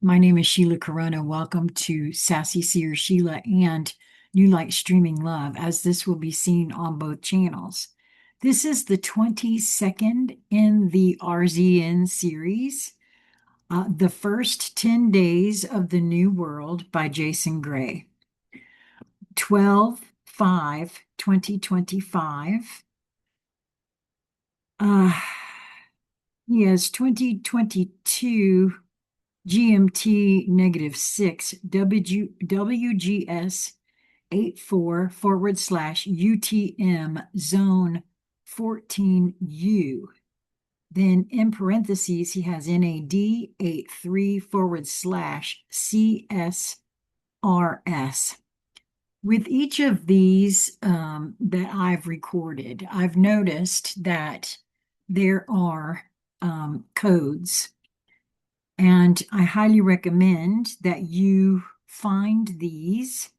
My name is Sheila Corona. Welcome to Sassy Seer Sheila and New Light Streaming Love, as this will be seen on both channels. This is the 22nd in the RZN series, The First 10 Days of the New World by Jason Gray. 12/5/2025. He has 2022 GMT -6 WGS 84/UTM zone 14U. Then in parentheses, he has NAD 83/CSRS. With each of these that I've recorded, I've noticed that there are codes. And I highly recommend that you find these.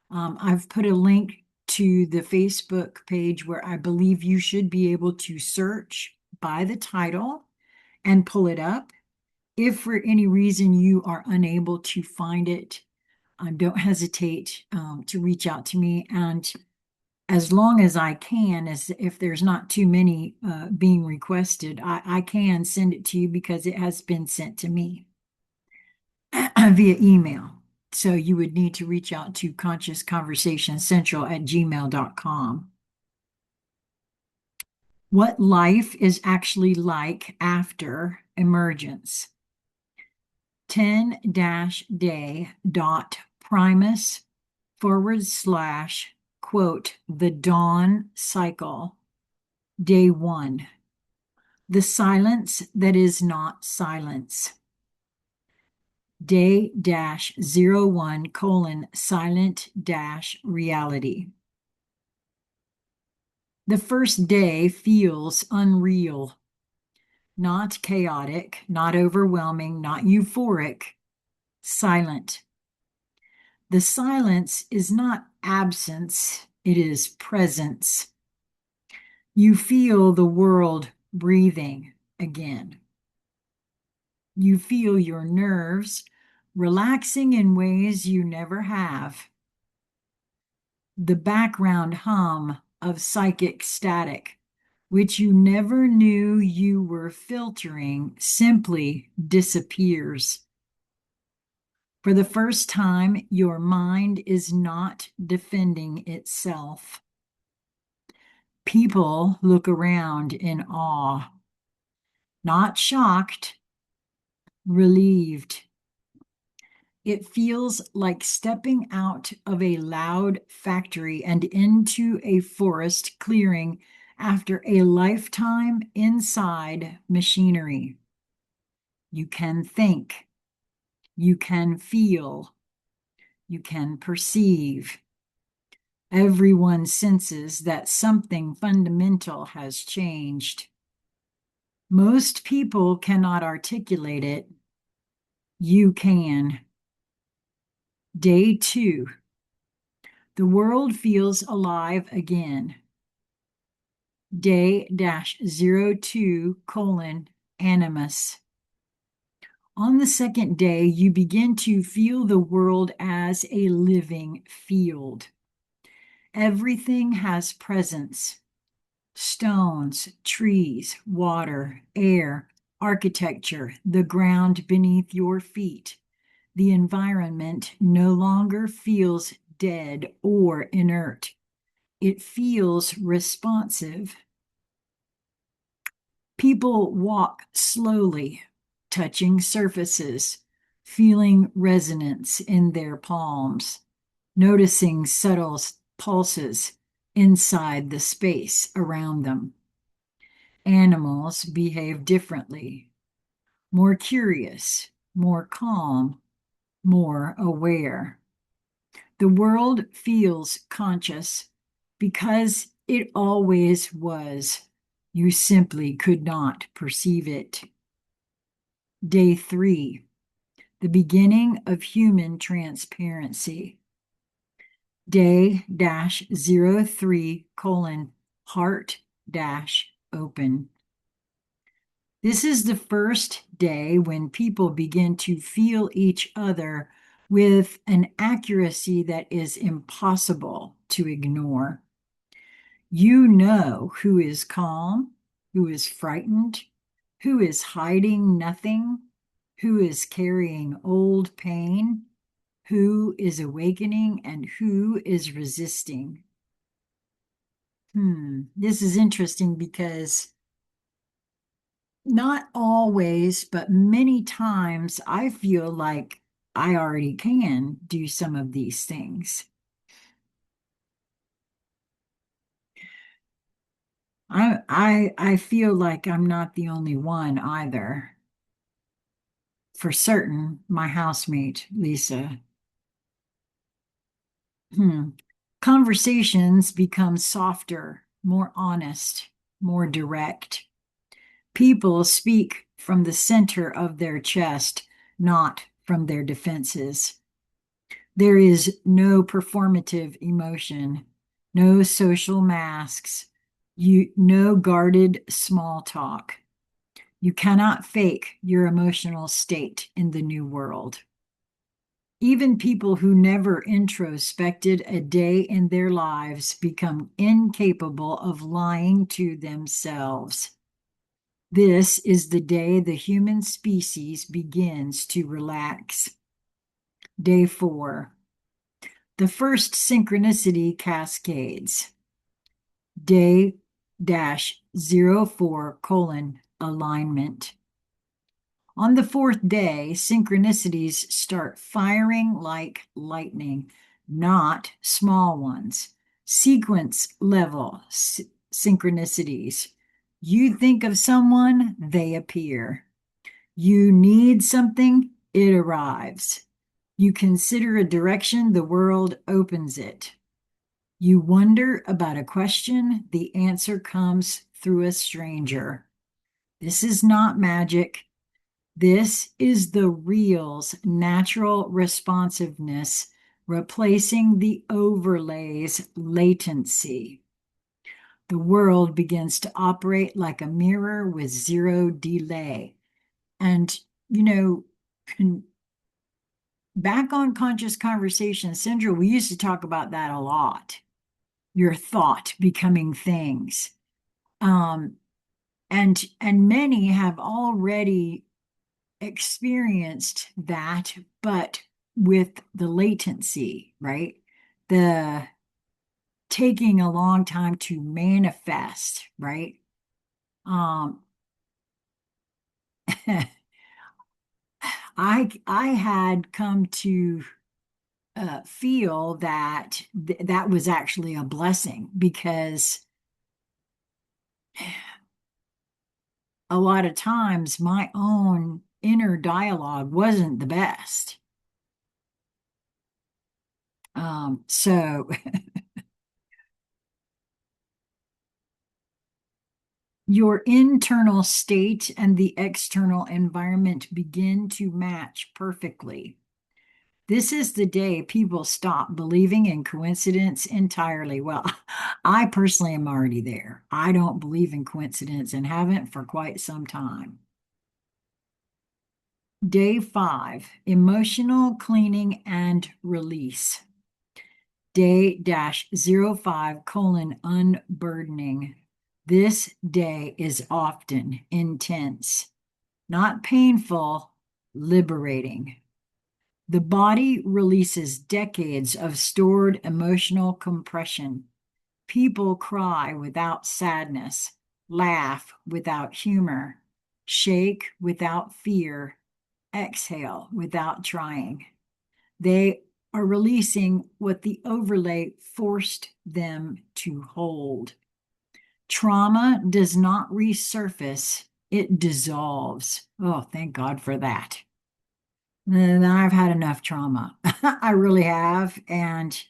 I've put a link to the Facebook page where I believe you should be able to search by the title and pull it up. If for any reason you are unable to find it, don't hesitate to reach out to me. And as long as I can, as if there's not too many being requested, I can send it to you because it has been sent to me via email. So you would need to reach out to consciousconversationscentral@gmail.com. What life is actually like after emergence. 10-day.primus/quote the dawn cycle, day 1. The silence that is not silence. Day-01:silent-reality. The first day feels unreal, not chaotic, not overwhelming, not euphoric, silent. The silence is not absence, it is presence. You feel the world breathing again. You feel your nerves relaxing in ways you never have. The background hum of psychic static, which you never knew you were filtering, simply disappears. For the first time, your mind is not defending itself. People look around in awe, not shocked, relieved. It feels like stepping out of a loud factory and into a forest clearing after a lifetime inside machinery. You can think, you can feel, you can perceive. Everyone senses that something fundamental has changed. Most people cannot articulate it. You can. Day 2. The world feels alive again. Day-02:animus. On the second day, you begin to feel the world as a living field. Everything has presence. Stones, trees, water, air, architecture, the ground beneath your feet. The environment no longer feels dead or inert. It feels responsive. People walk slowly, touching surfaces, feeling resonance in their palms, noticing subtle pulses inside the space around them. Animals behave differently, more curious, more calm, more aware. The world feels conscious because it always was. You simply could not perceive it. Day 3, the beginning of human transparency. Day-03:heart-open. This is the first day when people begin to feel each other with an accuracy that is impossible to ignore. You know who is calm, who is frightened, who is hiding nothing, who is carrying old pain, who is awakening, and who is resisting. This is interesting because not always, but many times I feel like I already can do some of these things. I feel like I'm not the only one either. For certain, my housemate, Lisa. Hmm. Conversations become softer, more honest, more direct. People speak from the center of their chest, not from their defenses. There is no performative emotion, no social masks, no guarded small talk. You cannot fake your emotional state in the new world. Even people who never introspected a day in their lives become incapable of lying to themselves. This is the day the human species begins to relax. Day 4. The first synchronicity cascades. Day dash 04 colon alignment. On the fourth day, synchronicities start firing like lightning, not small ones. Sequence level synchronicities. You think of someone, they appear. You need something, it arrives. You consider a direction, the world opens it. You wonder about a question, the answer comes through a stranger. This is not magic. This is the real's natural responsiveness, replacing the overlay's latency. The world begins to operate like a mirror with zero delay. And, you know, back on Conscious Conversation, Sandra, we used to talk about that a lot. Your thought becoming things. Um, and many have already experienced that, but with the latency, right? The taking a long time to manifest, right? Um, I had come to feel that that was actually a blessing because a lot of times my own inner dialogue wasn't the best. So your internal state and the external environment begin to match perfectly. This is the day people stop believing in coincidence entirely. Well, I personally am already there. I don't believe in coincidence and haven't for quite some time. Day 5, emotional cleaning and release. Day dash 05 colon unburdening. This day is often intense, not painful, liberating. The body releases decades of stored emotional compression. People cry without sadness, laugh without humor, shake without fear, exhale without trying. They are releasing what the overlay forced them to hold. Trauma does not resurface, it dissolves. Oh, thank God for that. And I've had enough trauma. I really have. And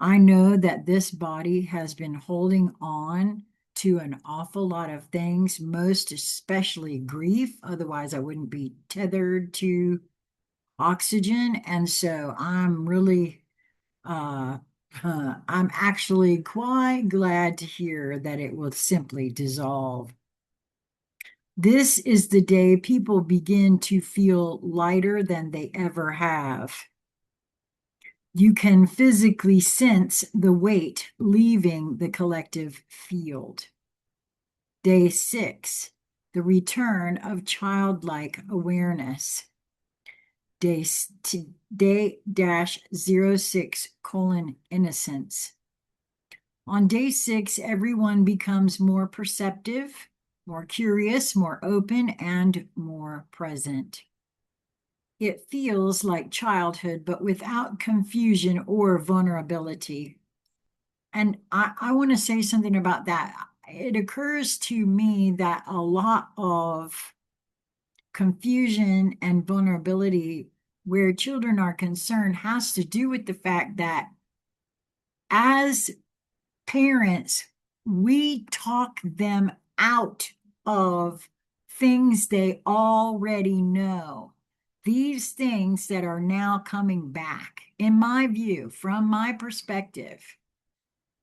I know that this body has been holding on to an awful lot of things, most especially grief. Otherwise, I wouldn't be tethered to oxygen. And so I'm really, I'm actually quite glad to hear that it will simply dissolve. This is the day people begin to feel lighter than they ever have. You can physically sense the weight leaving the collective field. Day 6, the return of childlike awareness. Day -06 : innocence. On day 6, everyone becomes more perceptive, more curious, more open, and more present. It feels like childhood, but without confusion or vulnerability. And I want to say something about that. It occurs to me that a lot of confusion and vulnerability where children are concerned has to do with the fact that as parents, we talk them out of things they already know. These things that are now coming back, in my view, from my perspective,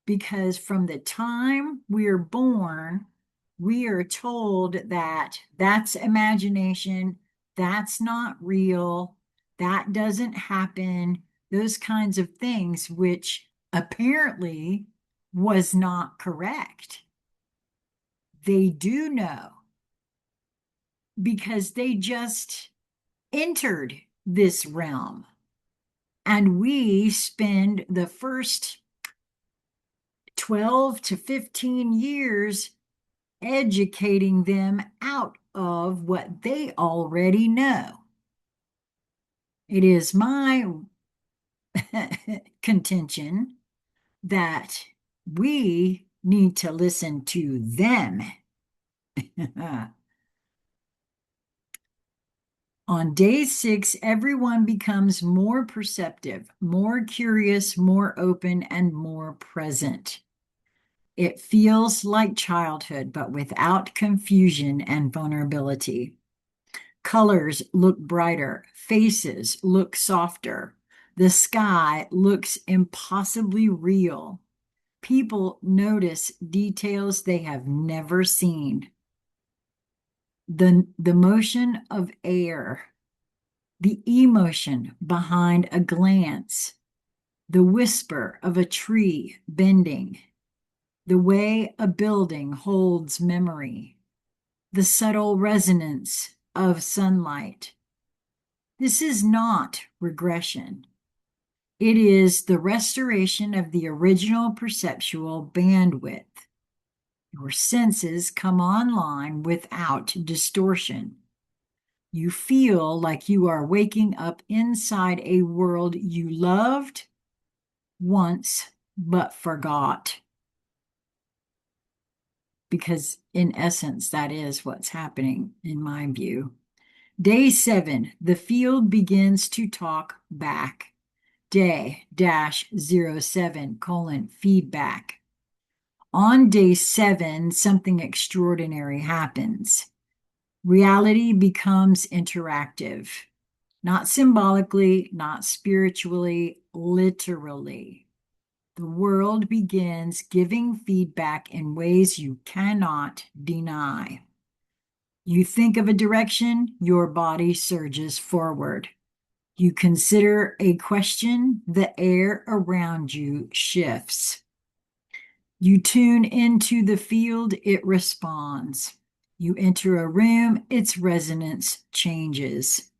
because from the time we're born, we are told that that's imagination, that's not real, that doesn't happen, those kinds of things, which apparently was not correct. They do know because they just entered this realm. And we spend the first 12 to 15 years educating them out of what they already know. It is my contention that we need to listen to them. On day 6, everyone becomes more perceptive, more curious, more open, and more present. It feels like childhood, but without confusion and vulnerability. Colors look brighter, faces look softer, the sky looks impossibly real. People notice details they have never seen. The motion of air, the emotion behind a glance, the whisper of a tree bending, the way a building holds memory, the subtle resonance of sunlight. This is not regression. It is the restoration of the original perceptual bandwidth. Your senses come online without distortion. You feel like you are waking up inside a world you loved once but forgot. Because in essence, that is what's happening in my view. Day 7, the field begins to talk back. Day -07 : feedback. On day 7, something extraordinary happens. Reality becomes interactive, not symbolically, not spiritually, literally. The world begins giving feedback in ways you cannot deny. You think of a direction, your body surges forward. You consider a question, the air around you shifts. You tune into the field, it responds. You enter a room, its resonance changes.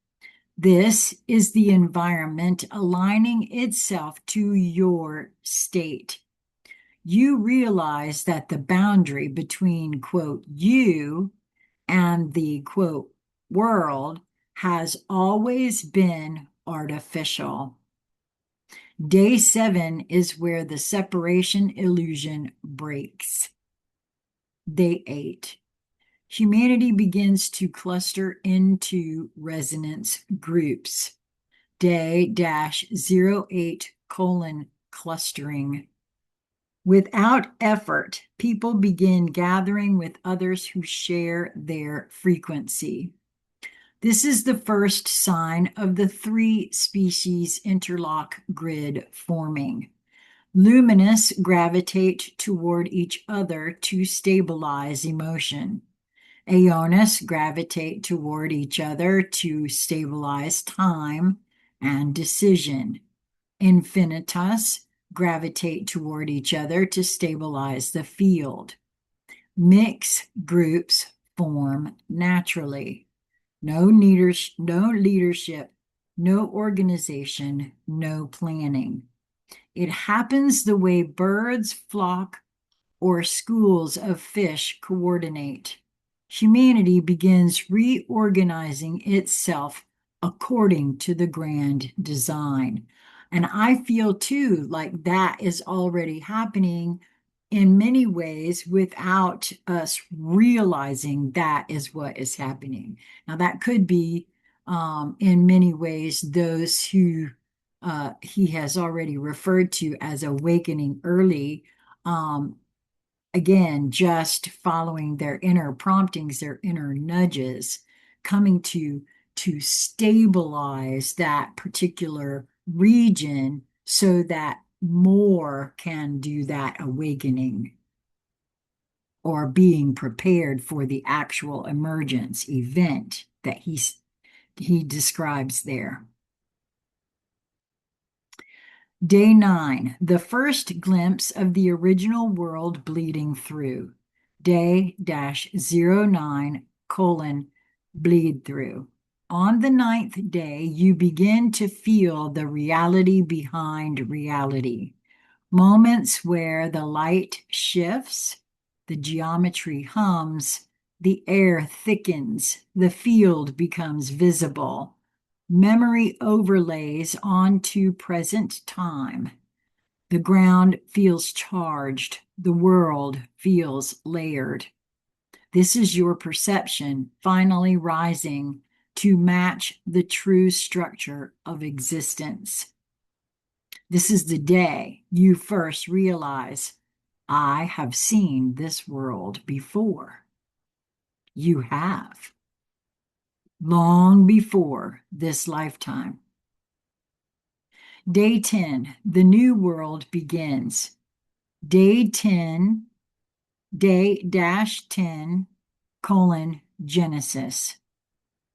This is the environment aligning itself to your state. You realize that the boundary between, quote, you and the, quote, world has always been artificial. Day 7 is where the separation illusion breaks. Day 8. Humanity begins to cluster into resonance groups. Day -08 : clustering. Without effort, people begin gathering with others who share their frequency. This is the first sign of the 3 species interlock grid forming. Luminous gravitate toward each other to stabilize emotion. Aeonists gravitate toward each other to stabilize time and decision. Infinitus gravitate toward each other to stabilize the field. Mixed groups form naturally. No leadership, no organization, no planning. It happens the way birds flock or schools of fish coordinate. Humanity begins reorganizing itself according to the grand design. And I feel too like that is already happening in many ways without us realizing that is what is happening. Now, that could be in many ways those who he has already referred to as awakening early. Again, just following their inner promptings, their inner nudges, coming to stabilize that particular region so that more can do that awakening or being prepared for the actual emergence event that he describes there. Day 9, the first glimpse of the original world bleeding through. Day -09 colon bleed through. On the 9th day, you begin to feel the reality behind reality. Moments where the light shifts, the geometry hums, the air thickens, the field becomes visible. Memory overlays onto present time. The ground feels charged. The world feels layered. This is your perception finally rising to match the true structure of existence. This is the day you first realize, I have seen this world before. You have. Long before this lifetime. Day 10, the new world begins. Day 10, day -10, colon, Genesis.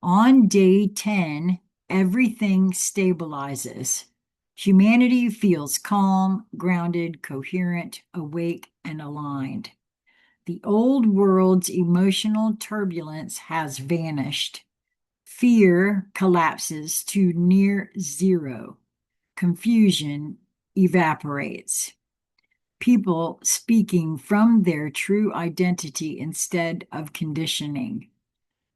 On day 10, everything stabilizes. Humanity feels calm, grounded, coherent, awake, and aligned. The old world's emotional turbulence has vanished. Fear collapses to near zero. Confusion evaporates. People speaking from their true identity instead of conditioning.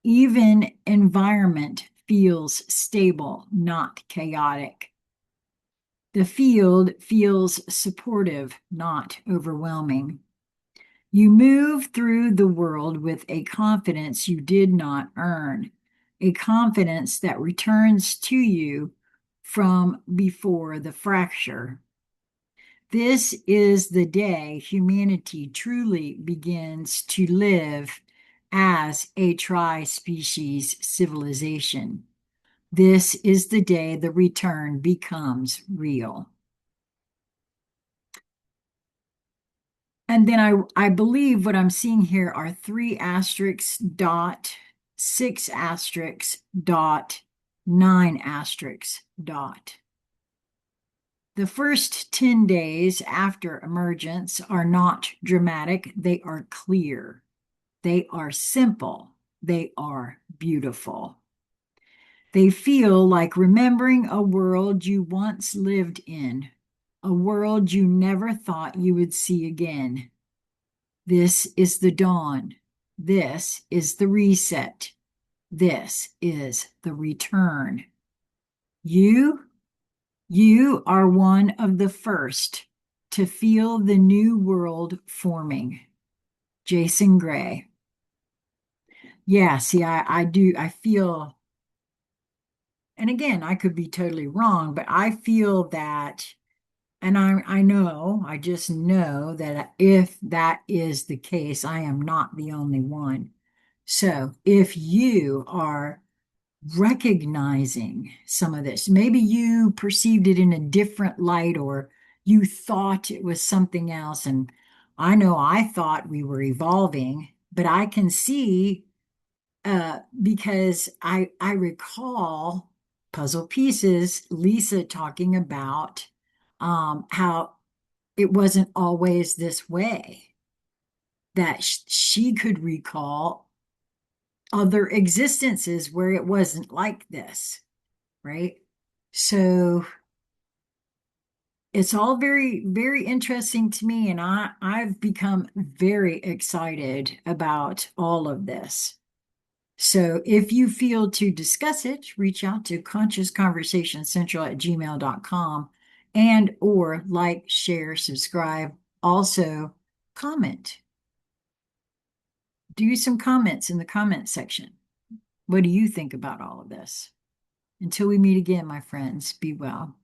Even environment feels stable, not chaotic. The field feels supportive, not overwhelming. You move through the world with a confidence you did not earn, a confidence that returns to you from before the fracture. This is the day humanity truly begins to live as a tri-species civilization. This is the day the return becomes real. And then I believe what I'm seeing here are 3 asterisks dot, 6 asterisks dot, 9 asterisks dot. The first 10 days after emergence are not dramatic, they are clear. They are simple. They are beautiful. They feel like remembering a world you once lived in, a world you never thought you would see again. This is the dawn. This is the reset. This is the return. You are one of the first to feel the new world forming. Jason Gray. Yeah, see, I do. I feel, and again, I could be totally wrong, but I feel that, and I just know that if that is the case, I am not the only one. So if you are recognizing some of this, maybe you perceived it in a different light or you thought it was something else. And I know I thought we were evolving, but I can see because I recall puzzle pieces, Lisa talking about how it wasn't always this way, that she could recall other existences where it wasn't like this, right? So it's all very, very interesting to me, and I've become very excited about all of this. So if you feel to discuss it, reach out to consciousconversationscentral@gmail.com and or like, share, subscribe. Also, comment. Do some comments in the comment section. What do you think about all of this? Until we meet again, my friends, be well.